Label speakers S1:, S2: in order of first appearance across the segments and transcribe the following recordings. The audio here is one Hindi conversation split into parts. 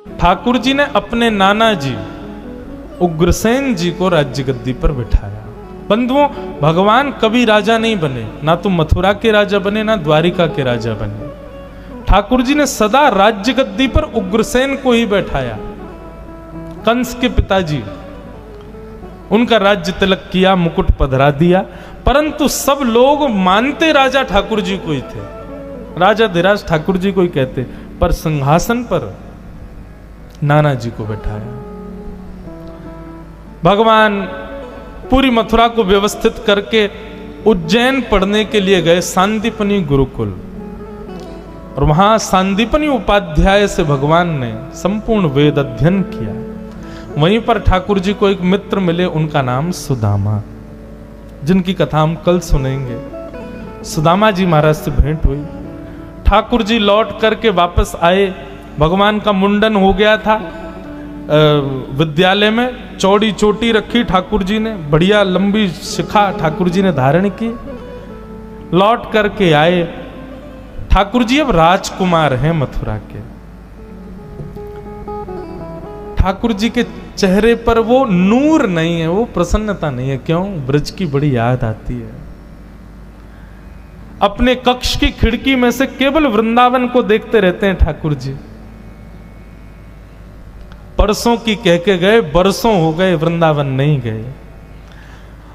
S1: ठाकुर जी ने अपने नाना जी उग्रसेन जी को राज्य गद्दी पर बिठाया। बंधुओं, भगवान कभी राजा नहीं बने, ना तो मथुरा के राजा बने ना द्वारिका के राजा बने। ठाकुर जी ने सदा राज्य गद्दी पर उग्रसेन को ही बैठाया। कंस के पिताजी, उनका राज्य तिलक किया, मुकुट पधरा दिया, परंतु सब लोग मानते राजा ठाकुर जी को ही थे। राजा धीराज ठाकुर जी को ही कहते, पर सिंहासन पर नाना जी को बैठाया। भगवान पूरी मथुरा को व्यवस्थित करके उज्जैन पढ़ने के लिए गए, सांदीपनि गुरुकुल, और वहां सांदीपनि उपाध्याय से भगवान ने संपूर्ण वेद अध्ययन किया। वहीं पर ठाकुर जी को एक मित्र मिले, उनका नाम सुदामा, जिनकी कथा हम कल सुनेंगे। सुदामा जी महाराज से भेंट हुई। ठाकुर जी लौट करके वापस आए। भगवान का मुंडन हो गया था विद्यालय में, चौड़ी चोटी रखी ठाकुर जी ने, बढ़िया लंबी शिखा ठाकुर जी ने धारण की। लौट करके आए। ठाकुर जी अब राजकुमार हैं मथुरा के। ठाकुर जी के चेहरे पर वो नूर नहीं है, वो प्रसन्नता नहीं है। क्यों? ब्रज की बड़ी याद आती है। अपने कक्ष की खिड़की में से केवल वृंदावन को देखते रहते हैं ठाकुर जी। परसों की कह के गए, बरसों हो गए, वृंदावन नहीं गए।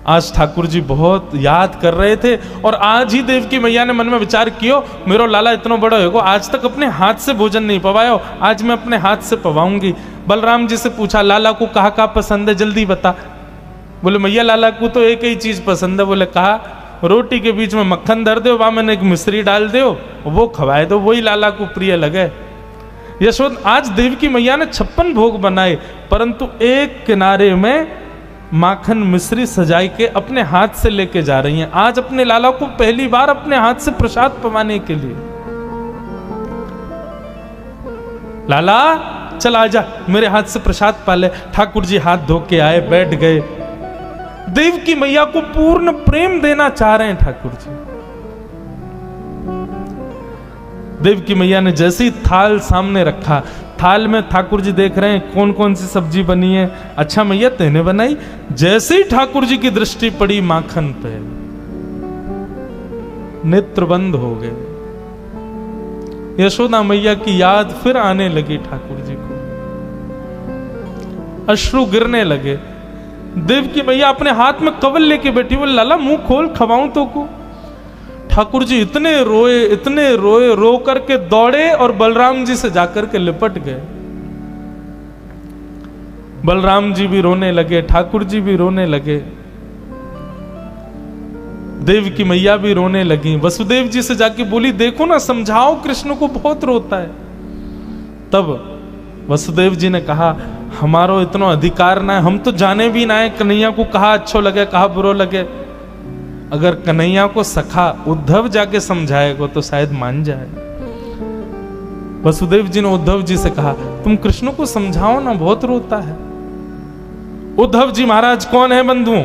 S1: आज ठाकुर जी बहुत याद कर रहे थे, और आज ही देवकी मैया ने मन में विचार कियो, मेरो लाला इतना बड़ा होगा, आज तक अपने हाथ से भोजन नहीं पवाया, आज मैं अपने हाथ से पवाऊंगी। बलराम जी से पूछा, लाला को कहा पसंद है, जल्दी बता। बोले मैया लाला को तो एक ही चीज पसंद है। बोले कहा? रोटी के बीच में मक्खन धर दो, वहां मैंने एक मिश्री डाल दो, वो खवाए दो, वही लाला को प्रिय लगे। यशोद, आज देवकी मैया ने 56 भोग बनाए, परंतु एक किनारे में माखन मिश्री सजाई के अपने हाथ से लेके जा रही हैं। आज अपने लाला को पहली बार अपने हाथ से प्रसाद पवाने के लिए। लाला चल आजा, मेरे हाथ से प्रसाद पाले। ठाकुर जी हाथ धो के आए, बैठ गए। देवकी मैया को पूर्ण प्रेम देना चाह रहे हैं ठाकुर जी। देवकी मैया ने जैसे ही थाल सामने रखा, थाल में ठाकुर जी देख रहे हैं कौन कौन सी सब्जी बनी है। अच्छा मैया तेने बनाई? जैसे ही ठाकुर जी की दृष्टि पड़ी माखन पे, नेत्र बंद हो गए। यशोदा मैया की याद फिर आने लगी ठाकुर जी को, अश्रु गिरने लगे। देवकी मैया अपने हाथ में कवल लेके बैठी, बोले लाला मुंह खोल, खवाऊं तो को। ठाकुर जी इतने रोए, रो करके दौड़े और बलराम जी से जाकर के लिपट गए। बलराम जी भी रोने लगे, ठाकुर जी भी रोने लगे, देवकी मैया भी रोने लगी। वसुदेव जी से जाके बोली, देखो ना, समझाओ कृष्ण को, बहुत रोता है। तब वसुदेव जी ने कहा, हमारो इतना अधिकार ना है, हम तो जाने भी ना है कन्हैया को कहा अच्छो लगे कहा बुरो लगे। अगर कन्हैया को सखा उद्धव जाके समझाएगा तो शायद मान जाए। वसुदेव जी ने उद्धव जी से कहा, तुम कृष्ण को समझाओ ना, बहुत रोता है। उद्धव जी महाराज कौन है बंधुओं?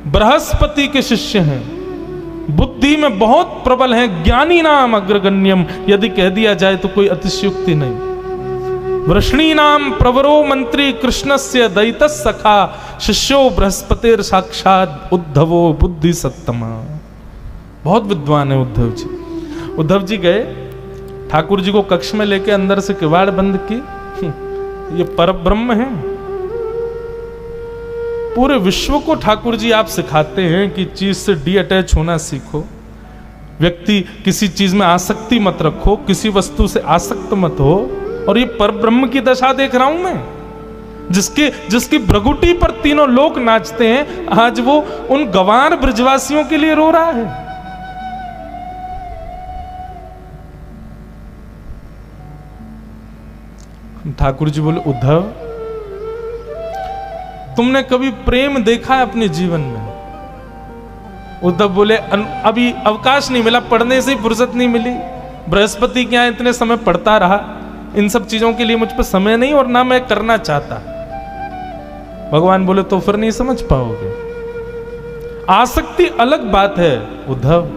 S1: बृहस्पति के शिष्य हैं, बुद्धि में बहुत प्रबल हैं, ज्ञानी नाम अग्रगण्यम, यदि कह दिया जाए तो कोई अतिशयोक्ति नहीं। वृष्णी नाम प्रवरो मंत्री कृष्णस्य दयितः सखा, शिष्यो बृहस्पतिर साक्षात उद्धवो बुद्धि सत्तमा। बहुत विद्वान है उद्धव जी। उद्धव जी गए, ठाकुर जी को कक्ष में लेके अंदर से किवाड़ बंद की। ये परब्रह्म है। पूरे विश्व को ठाकुर जी आप सिखाते हैं कि चीज से डी अटैच होना सीखो, व्यक्ति किसी चीज में आसक्ति मत रखो, किसी वस्तु से आसक्त मत हो। और ये परब्रह्म की दशा देख रहा हूं मैं, जिसकी भ्रगुटी पर तीनों लोग नाचते हैं, आज वो उन गंवार ब्रजवासियों के लिए रो रहा है। ठाकुर जी बोले, उद्धव तुमने कभी प्रेम देखा है अपने जीवन में? उद्धव बोले, अभी अवकाश नहीं मिला, पढ़ने से ही फुर्सत नहीं मिली, बृहस्पति के यहां इतने समय पढ़ता रहा, इन सब चीजों के लिए मुझ पर समय नहीं और ना मैं करना चाहता। भगवान बोले, तो फिर नहीं समझ पाओगे। आसक्ति अलग बात है उद्धव,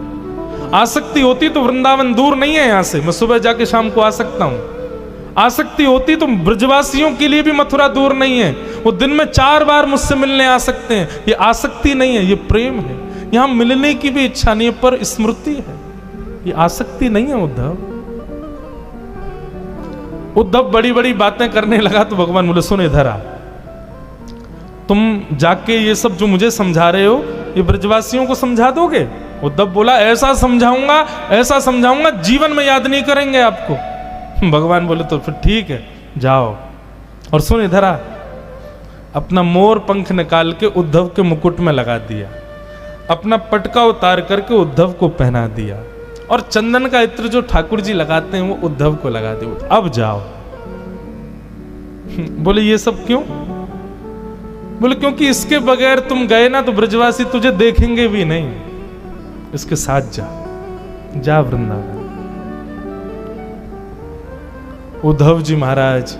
S1: आसक्ति होती तो वृंदावन दूर नहीं है यहां से, मैं सुबह जाके शाम को आ सकता हूं। आसक्ति होती तो ब्रजवासियों के लिए भी मथुरा दूर नहीं है। वो दिन में 4 बार मुझसे मिलने आ सकते हैं। ये आसक्ति नहीं है, ये प्रेम है। यहां मिलने की भी इच्छा नहीं है, पर स्मृति है। ये आसक्ति नहीं है। उद्धव बड़ी बड़ी बातें करने लगा तो भगवान बोले सुन इधर आ, तुम जाके ये सब जो मुझे समझा रहे हो ये ब्रजवासियों को समझा दोगे? उद्धव बोला ऐसा समझाऊंगा जीवन में याद नहीं करेंगे आपको। भगवान बोले तो फिर ठीक है जाओ। और सुन इधर आ, अपना मोर पंख निकाल के उद्धव के मुकुट में लगा दिया, अपना पटका उतार करके उद्धव को पहना दिया, और चंदन का इत्र जो ठाकुर जी लगाते हैं वो उद्धव को लगा दिया। अब जाओ। बोले ये सब क्यों? बोले क्योंकि इसके बगैर तुम गए ना तो ब्रजवासी तुझे देखेंगे भी नहीं। इसके साथ जा वृंदावन। उद्धव जी महाराज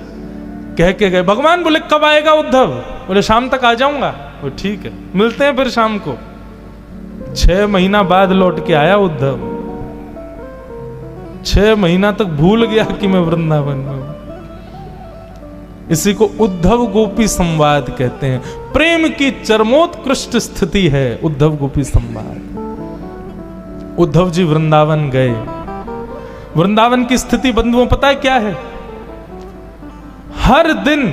S1: कह के गए। भगवान बोले कब आएगा उद्धव? बोले शाम तक आ जाऊंगा। वो ठीक है, मिलते हैं फिर शाम को। 6 महीना बाद लौट के आया उद्धव। 6 महीना तक भूल गया कि मैं वृंदावन में हूं। इसी को उद्धव गोपी संवाद कहते हैं। प्रेम की चरमोत्कृष्ट स्थिति है उद्धव गोपी संवाद। उद्धव जी वृंदावन गए। वृंदावन की स्थिति बंधुओं पता है क्या है? हर दिन,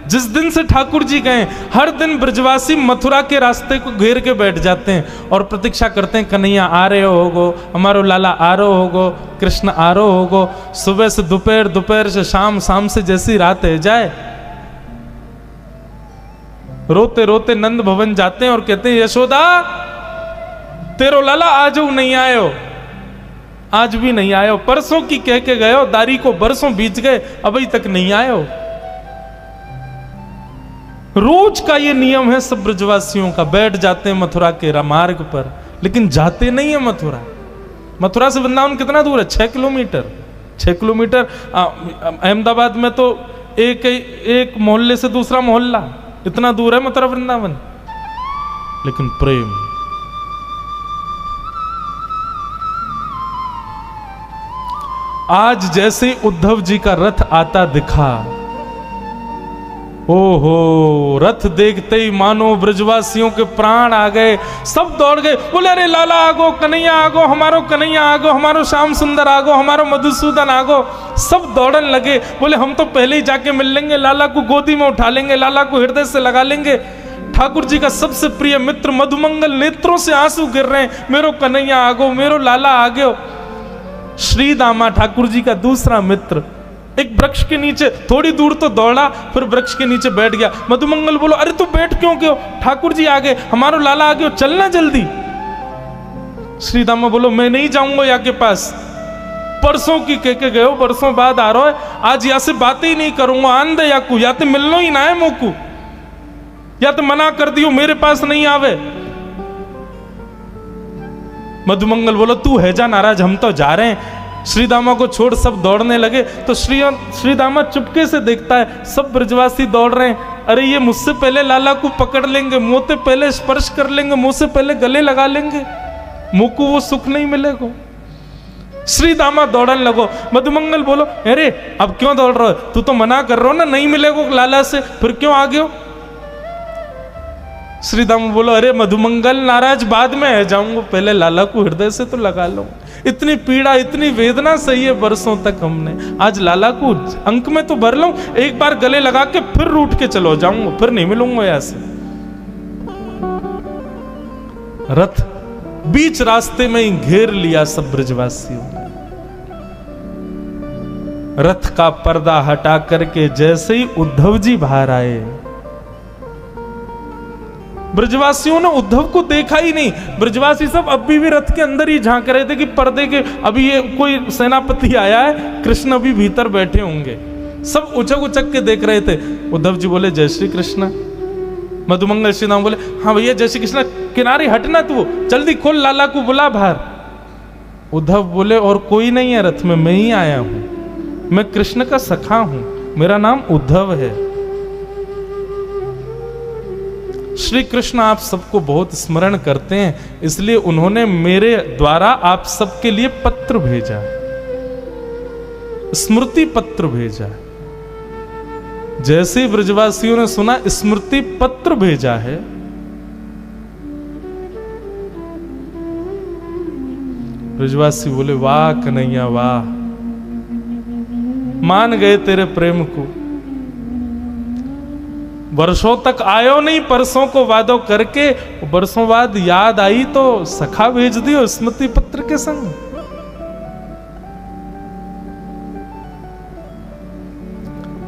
S1: जिस दिन से ठाकुर जी गए, हर दिन ब्रजवासी मथुरा के रास्ते को घेर के बैठ जाते हैं और प्रतीक्षा करते हैं कन्हैया आ रहे होगो, हमारो लाला आ रहे होगो, कृष्ण आ रहे होगो। सुबह से दोपहर, दोपहर से शाम, शाम से जैसी रात है जाए। रोते रोते नंद भवन जाते हैं और कहते हैं यशोदा तेरो लाला आज नहीं आयो, आज भी नहीं आयो। परसों की कह के गए हो, दारी को बरसों बीत गए अभी तक नहीं आयो। रोज का ये नियम है सब ब्रजवासियों का। बैठ जाते हैं मथुरा के मार्ग पर, लेकिन जाते नहीं है मथुरा। मथुरा से वृंदावन कितना दूर है? 6 किलोमीटर। 6 किलोमीटर। अहमदाबाद में तो एक मोहल्ले से दूसरा मोहल्ला, इतना दूर है मथुरा वृंदावन। लेकिन प्रेम, आज जैसे उद्धव जी का रथ आता दिखा, ओहो, रथ देखते ही मानो ब्रजवासियों के प्राण आ गए। सब दौड़ गए, बोले अरे लाला आगो, कन्हैया आगो, हमारो कन्हैया आगो, हमारो श्याम सुंदर आगो, हमारो मधुसूदन आगो। सब दौड़न लगे। बोले हम तो पहले ही जाके मिल लेंगे, लाला को गोदी में उठा लेंगे, लाला को हृदय से लगा लेंगे। ठाकुर जी का सबसे प्रिय मित्र मधुमंगल नेत्रों से आंसू गिर रहे हैं, मेरो कन्हैया आगो, मेरो लाला आगो। श्री दामा ठाकुर जी का दूसरा मित्र एक वृक्ष के नीचे थोड़ी दूर तो दौड़ा, फिर वृक्ष के नीचे बैठ गया। मधुमंगल बोलो अरे तू बैठ क्यों गयो? ठाकुर जी आ गए, हमारो लाला आ गयो, चलना जल्दी। श्री दामा बोलो मैं नहीं जाऊंगा यहाँ के पास, परसों की कह के गए, परसों बाद आ रहा है, आज यहाँ से बातें ही नहीं करूंगा। आंद या को या तो मिलनो ही ना है मोकू, या तो मना कर दियो मेरे पास नहीं आवे। मधुमंगल बोलो तू है जा नाराज, हम तो जा रहे हैं। श्री दामा को छोड़ सब दौड़ने लगे तो श्री दामा चुपके से देखता है सब ब्रजवासी दौड़ रहे हैं। अरे ये मुझसे पहले लाला को पकड़ लेंगे, मुंह से पहले स्पर्श कर लेंगे, मुंह से पहले गले लगा लेंगे, मुंह को वो सुख नहीं मिलेगा। श्री दामा दौड़न लगो। मधुमंगल बोलो अरे अब क्यों दौड़ रहे हो? तू तो मना कर रहा हो ना, नहीं मिलेगा लाला से, फिर क्यों आ गए हो? श्री दामा बोलो अरे मधुमंगल नाराज बाद में है जाऊंगा, पहले लाला को हृदय से तो लगा लो। इतनी पीड़ा, इतनी वेदना सही है बरसों तक हमने, आज लाला को अंक में तो भर लूं, एक बार गले लगा के फिर रूठ के चलो जाऊंगा, फिर नहीं मिलूंगा ऐसे। रथ बीच रास्ते में ही घेर लिया सब ब्रजवासियों ने। रथ का पर्दा हटा करके जैसे ही उद्धव जी बाहर आए, ब्रजवासियों ने उद्धव को देखा ही नहीं। ब्रजवासी सब अभी भी रथ के अंदर ही झांक रहे थे कि पर्दे के अभी ये कोई सेनापति आया है, कृष्ण अभी भीतर बैठे होंगे। सब उचक उचक के देख रहे थे। उद्धव जी बोले जय श्री कृष्ण। मधुमंगल श्री राम बोले हाँ भैया जय श्री कृष्ण, किनारे हटना तू, जल्दी खोल, लाला को बुला बाहर। उद्धव बोले और कोई नहीं है रथ में, मैं ही आया हूं, मैं कृष्ण का सखा हूं, मेरा नाम उद्धव है। श्री कृष्ण आप सबको बहुत स्मरण करते हैं, इसलिए उन्होंने मेरे द्वारा आप सबके लिए पत्र भेजा, स्मृति पत्र भेजा। जैसे ही ब्रजवासियों ने सुना स्मृति पत्र भेजा है, ब्रजवासी बोले वाह कन्हैया वाह, मान गए तेरे प्रेम को। वर्षों तक आयो नहीं, परसों को वादो करके, बरसों बाद याद आई तो सखा भेज दियो स्मृति पत्र के संग।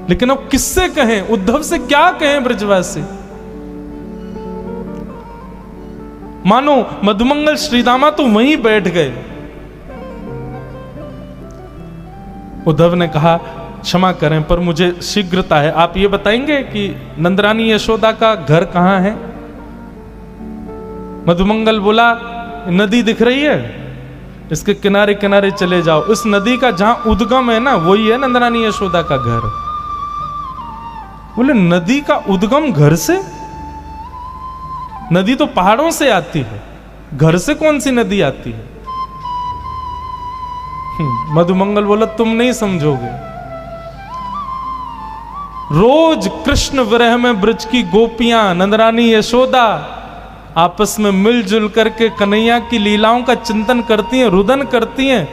S1: लेकिन अब किससे कहें, उद्धव से क्या कहें ब्रजवासी? मानो मधुमंगल श्रीदामा तो वहीं बैठ गए। उद्धव ने कहा क्षमा करें पर मुझे शीघ्रता है, आप ये बताएंगे कि नंदरानी यशोदा का घर कहां है? मधुमंगल बोला नदी दिख रही है, इसके किनारे किनारे चले जाओ, उस नदी का जहां उद्गम है ना वही है नंदरानी यशोदा का घर। बोले नदी का उद्गम घर से? नदी तो पहाड़ों से आती है, घर से कौन सी नदी आती है? मधुमंगल बोला तुम नहीं समझोगे। रोज कृष्ण विरह में ब्रज की गोपियां नंदरानी यशोदा आपस में मिलजुल करके कन्हैया की लीलाओं का चिंतन करती हैं, रुदन करती हैं।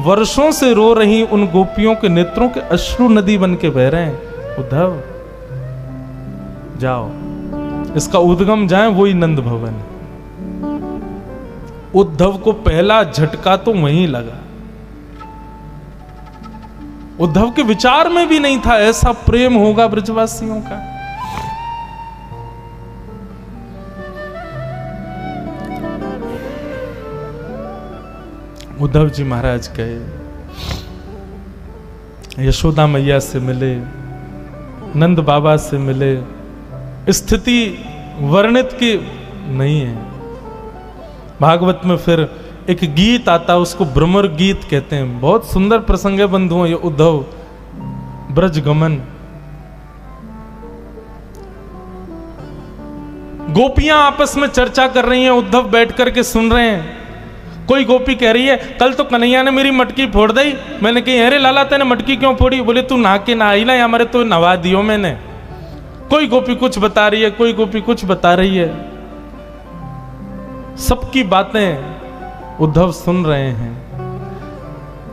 S1: वर्षों से रो रही उन गोपियों के नेत्रों के अश्रु नदी बन के बह रहे हैं। उद्धव जाओ, इसका उद्गम जाए वही नंद भवन। उद्धव को पहला झटका तो वहीं लगा। उद्धव के विचार में भी नहीं था ऐसा प्रेम होगा ब्रजवासियों का। उद्धव जी महाराज गए, यशोदा मैया से मिले, नंद बाबा से मिले। स्थिति वर्णित की नहीं है। भागवत में फिर एक गीत आता, उसको भ्रमर गीत कहते हैं। बहुत सुंदर प्रसंग है बंधुओं ये उद्धव ब्रज गमन। गोपियां आपस में चर्चा कर रही हैं, उद्धव बैठ करके सुन रहे हैं। कोई गोपी कह रही है कल तो कन्हैया ने मेरी मटकी फोड़ दी। मैंने कही अरे लाला तेने मटकी क्यों फोड़ी? बोले तू नहा के ना आई ना, हमारे तो नवा दियो मैंने। कोई गोपी कुछ बता रही है, कोई गोपी कुछ बता रही है। सबकी बातें उद्धव सुन रहे हैं।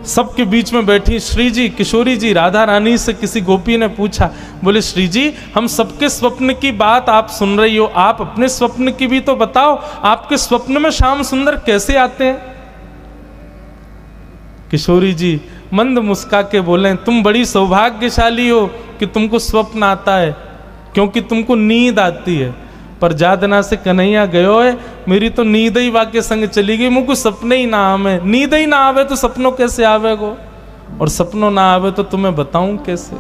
S1: सबके बीच में बैठी श्री जी, किशोरी जी, राधा रानी से किसी गोपी ने पूछा, बोले श्री जी हम सबके स्वप्न की बात आप सुन रही हो, आप अपने स्वप्न की भी तो बताओ, आपके स्वप्न में श्याम सुंदर कैसे आते हैं? किशोरी जी मंद मुस्का के बोले तुम बड़ी सौभाग्यशाली हो कि तुमको स्वप्न आता है, क्योंकि तुमको नींद आती है। पर जादना से कन्हैया गयो है, मेरी तो नींद ही वाके संग चली गई, मुझको सपने ही ना आवे। नींद ही ना आवे तो सपनों कैसे आवे गो, और सपनों ना आवे तो तुम्हें बताऊं कैसे?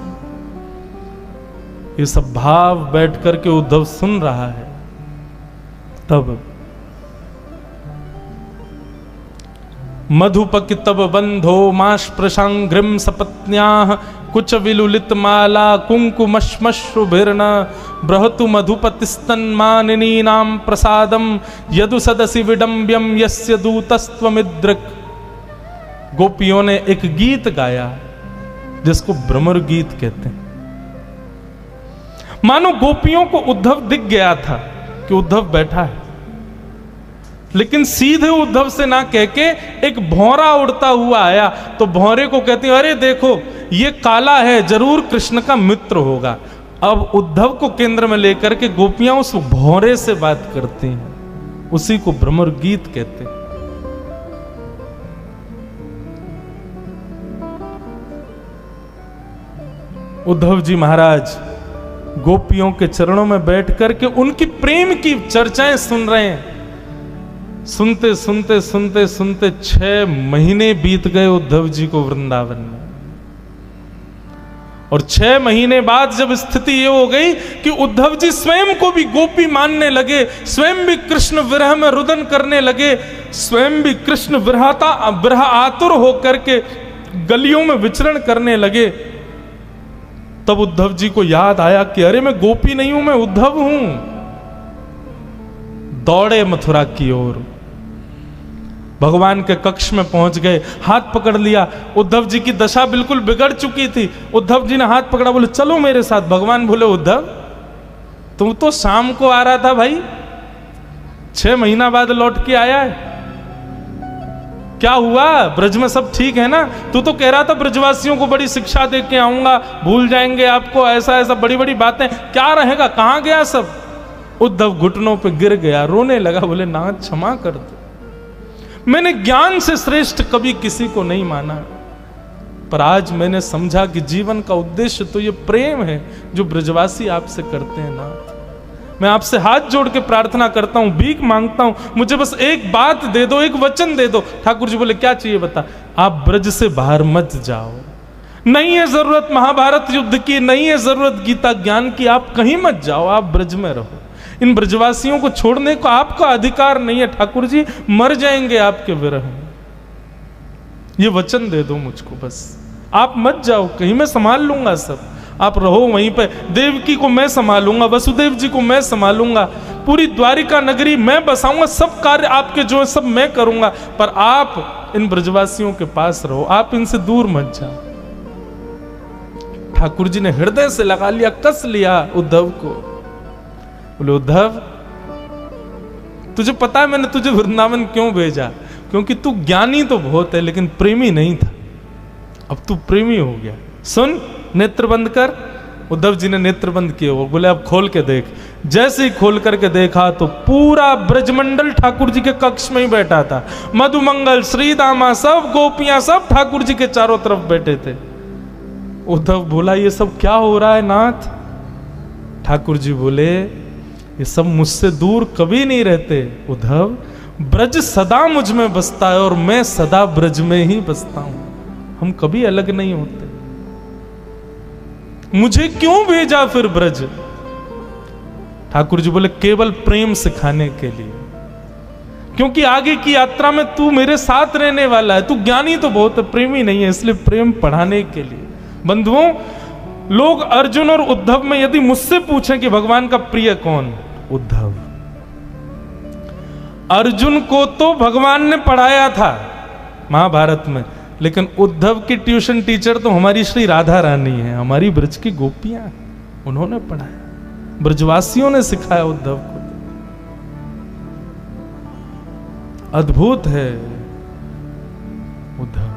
S1: ये सब भाव बैठ करके उद्धव सुन रहा है। तब मधुपक तब बंधो माश प्रशांग्रिम सपत्न्याः कुछ विलुलित माला कुंकुमश्मश्रुभिर्न बृहतु मधुपतिस्तन्मानिनी नाम प्रसादम यदु सदसि विडंब्यम यस्य दूतस्त्वमिद्रक। गोपियों ने एक गीत गाया जिसको भ्रमर गीत कहते हैं। मानो गोपियों को उद्धव दिख गया था कि उद्धव बैठा है, लेकिन सीधे उद्धव से ना कह के एक भौरा उड़ता हुआ आया। तो भौरे को कहती अरे देखो ये काला है, जरूर कृष्ण का मित्र होगा। अब उद्धव को केंद्र में लेकर के गोपियां उस भौरे से बात करती हैं, उसी को भ्रमर गीत कहते हैं। उद्धव जी महाराज गोपियों के चरणों में बैठ करके उनकी प्रेम की चर्चाएं सुन रहे हैं। सुनते सुनते सुनते सुनते 6 महीने बीत गए उद्धव जी को वृंदावन में। और 6 महीने बाद जब स्थिति ये हो गई कि उद्धव जी स्वयं को भी गोपी मानने लगे, स्वयं भी कृष्ण विरह में रुदन करने लगे, स्वयं भी कृष्ण विरह आतुर होकर के गलियों में विचरण करने लगे, तब उद्धव जी को याद आया कि अरे मैं गोपी नहीं हूं, मैं उद्धव हूं। दौड़े मथुरा की ओर। भगवान के कक्ष में पहुंच गए, हाथ पकड़ लिया। उद्धव जी की दशा बिल्कुल बिगड़ चुकी थी। उद्धव जी ने हाथ पकड़ा, बोले चलो मेरे साथ। भगवान बोले उद्धव तुम तो शाम को आ रहा था भाई, 6 महीना बाद लौट के आया है, क्या हुआ? ब्रज में सब ठीक है ना? तू तो कह रहा था ब्रजवासियों को बड़ी शिक्षा दे के आऊंगा, भूल जाएंगे आपको, ऐसा ऐसा बड़ी बड़ी बातें, क्या रहेगा, कहां गया सब? उद्धव घुटनों पे गिर गया, रोने लगा, बोले नाथ क्षमा कर दो, मैंने ज्ञान से श्रेष्ठ कभी किसी को नहीं माना, पर आज मैंने समझा कि जीवन का उद्देश्य तो ये प्रेम है जो ब्रजवासी आपसे करते हैं नाथ। मैं आपसे हाथ जोड़ के प्रार्थना करता हूं, भीख मांगता हूं, मुझे बस एक बात दे दो, एक वचन दे दो। ठाकुर जी बोले क्या चाहिए बता? आप ब्रज से बाहर मत जाओ, नहीं है जरूरत महाभारत युद्ध की, नहीं है जरूरत गीता ज्ञान की, आप कहीं मत जाओ, आप ब्रज में रहो। इन ब्रजवासियों को छोड़ने को आपका अधिकार नहीं है ठाकुर जी, मर जाएंगे आपके विरह में। ये वचन दे दो मुझको, बस आप मत जाओ कहीं, मैं संभाल लूंगा सब, आप रहो वहीं पे। देवकी को मैं संभालूंगा, वसुदेव जी को मैं संभालूंगा, पूरी द्वारिका नगरी मैं बसाऊंगा, सब कार्य आपके जो है सब मैं करूंगा, पर आप इन ब्रजवासियों के पास रहो, आप इनसे दूर मत जाओ। ठाकुर जी ने हृदय से लगा लिया, कस लिया उद्धव को। बोले उद्धव तुझे पता है मैंने तुझे वृंदावन क्यों भेजा? क्योंकि तू ज्ञानी तो बहुत है लेकिन प्रेमी नहीं था, अब तू प्रेमी हो गया। सुन, नेत्र बंद कर। उद्धव जी ने नेत्र बंद किए, वो बोले अब खोल के देख। जैसे ही खोल करके देखा तो पूरा ब्रजमंडल ठाकुर जी के कक्ष में ही बैठा था, मधुमंगल, श्रीदामा, सब गोपियां सब ठाकुर जी के चारों तरफ बैठे थे। उद्धव बोला ये सब क्या हो रहा है नाथ? ठाकुर जी बोले ये सब मुझसे दूर कभी नहीं रहते उद्धव, ब्रज सदा मुझ में बसता है और मैं सदा ब्रज में ही बसता हूं, हम कभी अलग नहीं होते। मुझे क्यों भेजा फिर ब्रज? ठाकुर जी बोले केवल प्रेम सिखाने के लिए, क्योंकि आगे की यात्रा में तू मेरे साथ रहने वाला है, तू ज्ञानी तो बहुत है, प्रेमी नहीं है, इसलिए प्रेम पढ़ाने के लिए। बंधुओं, लोग अर्जुन और उद्धव में यदि मुझसे पूछें कि भगवान का प्रिय कौन? उद्धव। अर्जुन को तो भगवान ने पढ़ाया था महाभारत में, लेकिन उद्धव की ट्यूशन टीचर तो हमारी श्री राधा रानी है, हमारी ब्रज की गोपियां, उन्होंने पढ़ाया, ब्रजवासियों ने सिखाया उद्धव को। अद्भुत है उद्धव।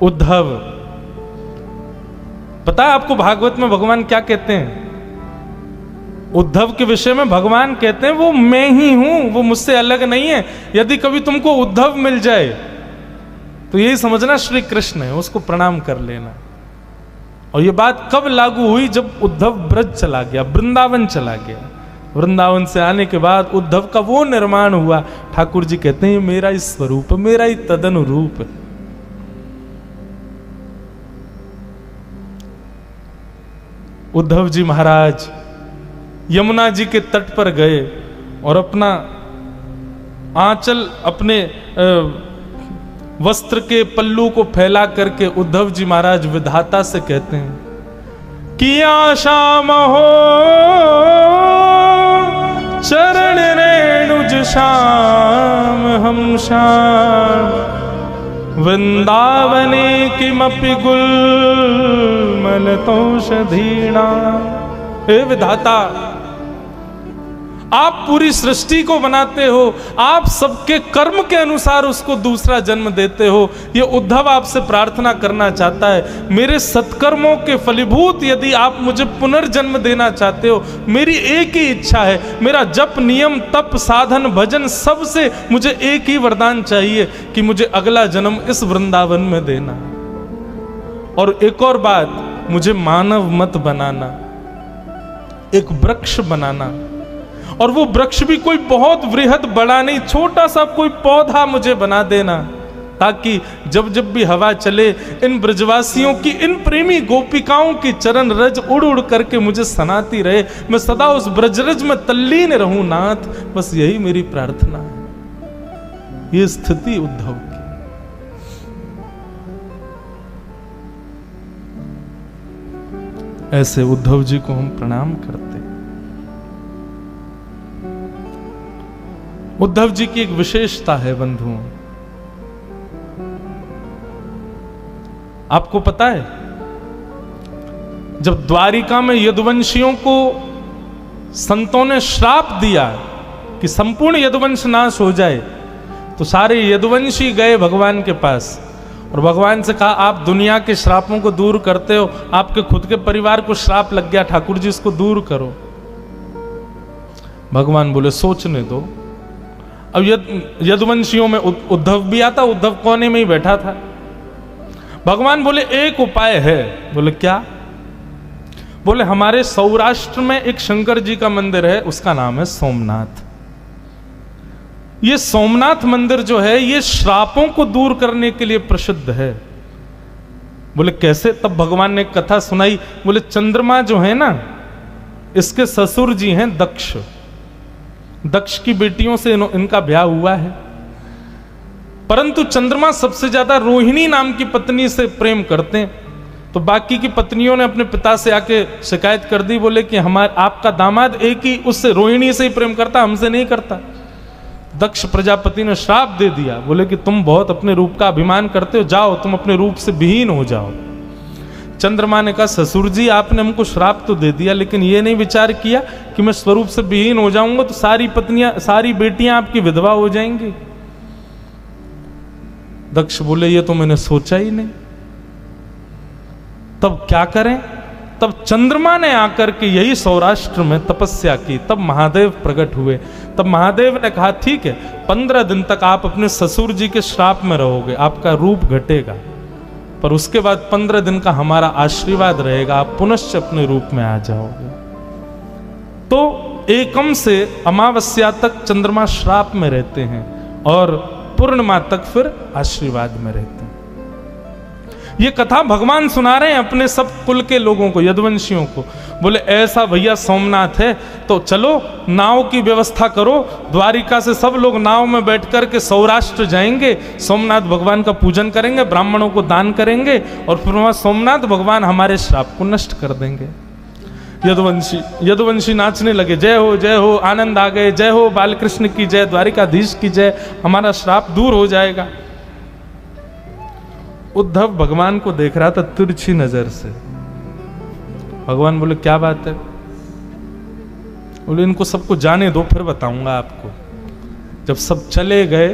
S1: उद्धव, पता है आपको भागवत में भगवान क्या कहते हैं? उद्धव के विषय में भगवान कहते हैं वो मैं ही हूं, वो मुझसे अलग नहीं है। यदि कभी तुमको उद्धव मिल जाए तो यही समझना श्री कृष्ण है, उसको प्रणाम कर लेना। और ये बात कब लागू हुई? जब उद्धव ब्रज चला गया, वृंदावन चला गया। वृंदावन से आने के बाद उद्धव का वो निर्माण हुआ, ठाकुर जी कहते हैं मेरा ही स्वरूप, मेरा ही तदनुरूप है। उद्धव जी महाराज यमुना जी के तट पर गए और अपना आंचल अपने वस्त्र के पल्लू को फैला करके उद्धव जी महाराज विधाता से कहते हैं कि शाम हो चरण रेणुज श्याम हम श्याम, वृंदावने किमपि गुलमलतोषधीणा। हे विधाता, आप पूरी सृष्टि को बनाते हो, आप सबके कर्म के अनुसार उसको दूसरा जन्म देते हो। ये उद्धव आपसे प्रार्थना करना चाहता है, मेरे सत्कर्मों के फलीभूत यदि आप मुझे पुनर्जन्म देना चाहते हो, मेरी एक ही इच्छा है, मेरा जप, नियम, तप, साधन, भजन, सबसे मुझे एक ही वरदान चाहिए कि मुझे अगला जन्म इस वृंदावन में देना। और एक और बात, मुझे मानव मत बनाना, एक वृक्ष बनाना। और वो वृक्ष भी कोई बहुत वृहद बड़ा नहीं, छोटा सा कोई पौधा मुझे बना देना, ताकि जब जब भी हवा चले इन ब्रजवासियों की, इन प्रेमी गोपिकाओं की चरण रज उड़ उड़ करके मुझे सनाती रहे, मैं सदा उस ब्रजरज में तल्लीन रहूं नाथ, बस यही मेरी प्रार्थना है। ये स्थिति उद्धव की। ऐसे उद्धव जी को हम प्रणाम करते हैं। उद्धव जी की एक विशेषता है बंधुओं, आपको पता है जब द्वारिका में यदुवंशियों को संतों ने श्राप दिया कि संपूर्ण यदुवंश नाश हो जाए, तो सारे यदुवंशी गए भगवान के पास और भगवान से कहा आप दुनिया के श्रापों को दूर करते हो, आपके खुद के परिवार को श्राप लग गया, ठाकुर जी इसको दूर करो। भगवान बोले सोचने दो। अब यदुवंशियों में उद्धव भी आता, उद्धव कोने में ही बैठा था। भगवान बोले एक उपाय है। बोले क्या? बोले हमारे सौराष्ट्र में एक शंकर जी का मंदिर है, उसका नाम है सोमनाथ। ये सोमनाथ मंदिर जो है ये श्रापों को दूर करने के लिए प्रसिद्ध है। बोले कैसे? तब भगवान ने कथा सुनाई। बोले चंद्रमा जो है ना, इसके ससुर जी हैं दक्ष, दक्ष की बेटियों से इनका ब्याह हुआ है, परंतु चंद्रमा सबसे ज्यादा रोहिणी नाम की पत्नी से प्रेम करते हैं। तो बाकी की पत्नियों ने अपने पिता से आके शिकायत कर दी, बोले कि आपका दामाद एक ही उससे रोहिणी से ही प्रेम करता, हमसे नहीं करता। दक्ष प्रजापति ने श्राप दे दिया, बोले कि तुम बहुत अपने रूप का अभिमान करते हो, जाओ तुम अपने रूप से विहीन हो जाओ। चंद्रमा ने कहा ससुर जी आपने हमको श्राप तो दे दिया, लेकिन ये नहीं विचार किया कि मैं स्वरूप से विहीन हो जाऊंगा तो सारी पत्नियां, सारी बेटियां आपकी विधवा हो जाएंगी। दक्ष बोले ये तो मैंने सोचा ही नहीं, तब क्या करें? तब चंद्रमा ने आकर के यही सौराष्ट्र में तपस्या की, तब महादेव प्रकट हुए। तब महादेव ने कहा ठीक है 15 दिन तक आप अपने ससुर जी के श्राप में रहोगे, आपका रूप घटेगा, पर उसके बाद 15 दिन का हमारा आशीर्वाद रहेगा, आप पुनश्च अपने रूप में आ जाओगे। तो एकम से अमावस्या तक चंद्रमा श्राप में रहते हैं और पूर्णिमा तक फिर आशीर्वाद में रहते हैं। ये कथा भगवान सुना रहे हैं अपने सब कुल के लोगों को, यदुवंशियों को। बोले ऐसा भैया सोमनाथ है तो चलो नाव की व्यवस्था करो, द्वारिका से सब लोग नाव में बैठ कर के सौराष्ट्र जाएंगे, सोमनाथ भगवान का पूजन करेंगे, ब्राह्मणों को दान करेंगे और फिर वहां सोमनाथ भगवान हमारे श्राप को नष्ट कर देंगे। यदुवंशी नाचने लगे, जय हो, आनंद आ गए, जय हो बालकृष्ण की जय, द्वारिकाधीश की जय, हमारा श्राप दूर हो जाएगा। उद्धव भगवान को देख रहा था तिरछी नजर से। भगवान बोले क्या बात है? बोले इनको सबको जाने दो फिर बताऊंगा आपको। जब सब चले गए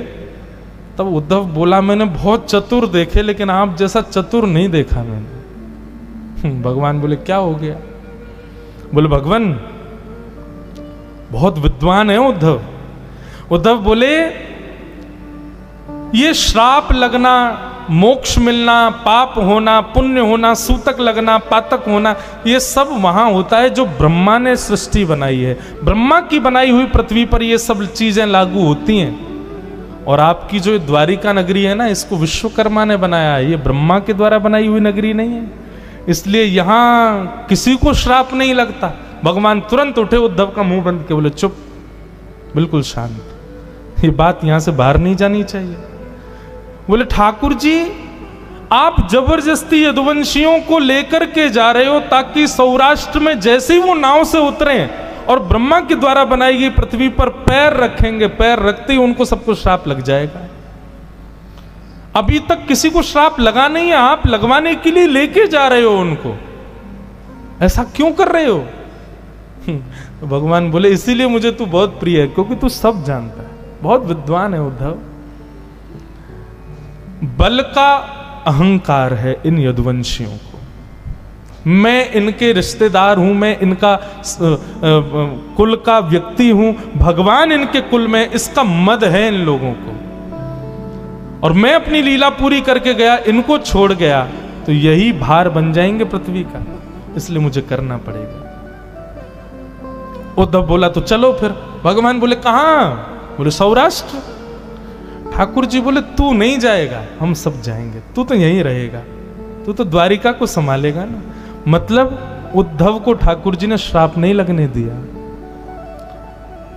S1: तब उद्धव बोला मैंने बहुत चतुर देखे लेकिन आप जैसा चतुर नहीं देखा मैंने। भगवान बोले क्या हो गया? बोले भगवान बहुत विद्वान है उद्धव। उद्धव बोले ये श्राप लगना, मोक्ष मिलना, पाप होना, पुण्य होना, सूतक लगना, पातक होना, ये सब वहां होता है जो ब्रह्मा ने सृष्टि बनाई है। ब्रह्मा की बनाई हुई पृथ्वी पर ये सब चीजें लागू होती हैं। और आपकी जो द्वारिका नगरी है ना, इसको विश्वकर्मा ने बनाया है, ये ब्रह्मा के द्वारा बनाई हुई नगरी नहीं है, इसलिए यहां किसी को श्राप नहीं लगता। भगवान तुरंत उठे, उद्धव का मुंह बंद के बोले चुप, बिल्कुल शांत, ये बात यहां से बाहर नहीं जानी चाहिए। बोले ठाकुर जी आप जबरदस्ती यदुवंशियों को लेकर के जा रहे हो ताकि सौराष्ट्र में जैसे ही वो नाव से उतरे और ब्रह्मा के द्वारा बनाई गई पृथ्वी पर पैर रखेंगे, पैर रखते ही उनको सबको श्राप लग जाएगा। अभी तक किसी को श्राप लगा नहीं है, आप लगवाने के लिए लेके जा रहे हो उनको, ऐसा क्यों कर रहे हो? तो भगवान बोले इसीलिए मुझे तू बहुत प्रिय है, क्योंकि तू सब जानता है, बहुत विद्वान है उद्धव। बल का अहंकार है इन यदुवंशियों को, मैं इनके रिश्तेदार हूं, मैं इनका कुल का व्यक्ति हूं, भगवान इनके कुल में, इसका मद है इन लोगों को। और मैं अपनी लीला पूरी करके गया, इनको छोड़ गया तो यही भार बन जाएंगे पृथ्वी का, इसलिए मुझे करना पड़ेगा। उद्धव बोला तो चलो फिर। भगवान बोले कहां? बोले सौराष्ट्र। ठाकुर जी बोले तू नहीं जाएगा, हम सब जाएंगे, तू तो यहीं रहेगा, तू तो द्वारिका को संभालेगा ना। मतलब उद्धव को ठाकुर जी ने श्राप नहीं लगने दिया।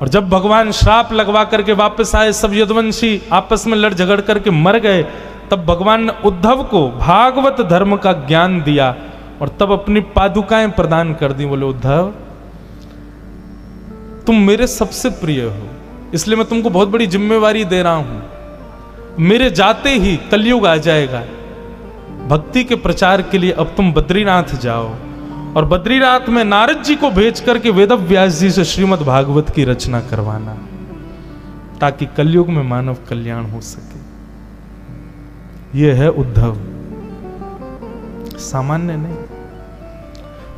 S1: और जब भगवान श्राप लगवा करके वापस आए, सब यदुवंशी आपस में लड़ झगड़ करके मर गए, तब भगवान ने उद्धव को भागवत धर्म का ज्ञान दिया और तब अपनी पादुकाएं प्रदान कर दी। बोले उद्धव तुम मेरे सबसे प्रिय हो, इसलिए मैं तुमको बहुत बड़ी जिम्मेवारी दे रहा हूं। मेरे जाते ही कलयुग आ जाएगा। भक्ति के प्रचार के लिए अब तुम बद्रीनाथ जाओ और बद्रीनाथ में नारद जी को भेज करके वेद व्यास जी से श्रीमद् भागवत की रचना करवाना, ताकि कलयुग में मानव कल्याण हो सके। यह है उद्धव, सामान्य नहीं।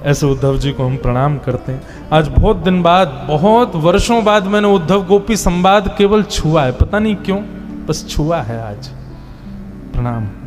S1: ऐसे उद्धव जी को हम प्रणाम करते हैं। आज बहुत दिन बाद, बहुत वर्षों बाद मैंने उद्धव गोपी संवाद केवल छुआ है, पता नहीं क्यों, बस छुआ है आज। प्रणाम।